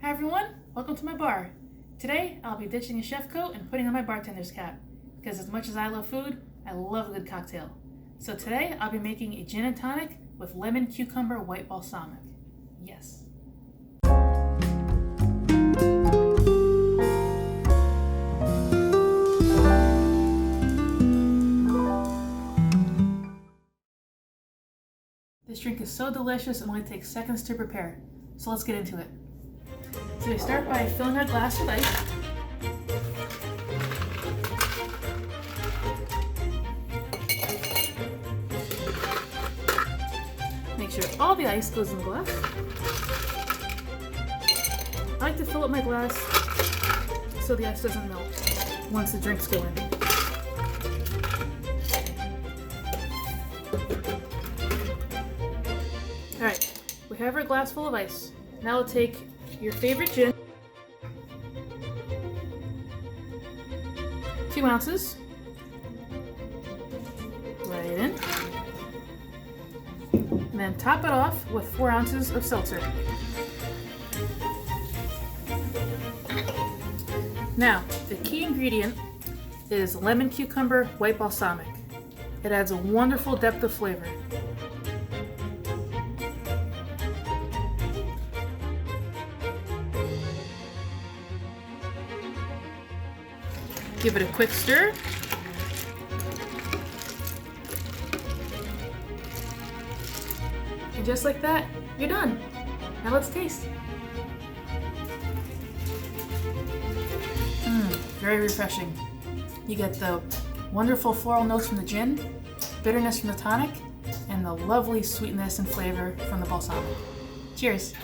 Hi everyone, welcome to my bar. Today I'll be ditching a chef coat and putting on my bartender's cap, because as much as I love food, I love a good cocktail. So today I'll be making a gin and tonic with Lemon Cucumber White Balsamic. Yes. This drink is so delicious and only takes seconds to prepare, so let's get into it. So we start by filling our glass with ice. Make sure all the ice goes in the glass. I like to fill up my glass so the ice doesn't melt once the drinks go in. Alright, we have our glass full of ice. Now we'll take your favorite gin, 2 ounces, right in, and then top it off with 4 ounces of seltzer. Now, the key ingredient is Lemon Cucumber White Balsamic. It adds a wonderful depth of flavor. Give it a quick stir. And just like that, you're done. Now let's taste. Very refreshing. You get the wonderful floral notes from the gin, bitterness from the tonic, and the lovely sweetness and flavor from the balsamic. Cheers.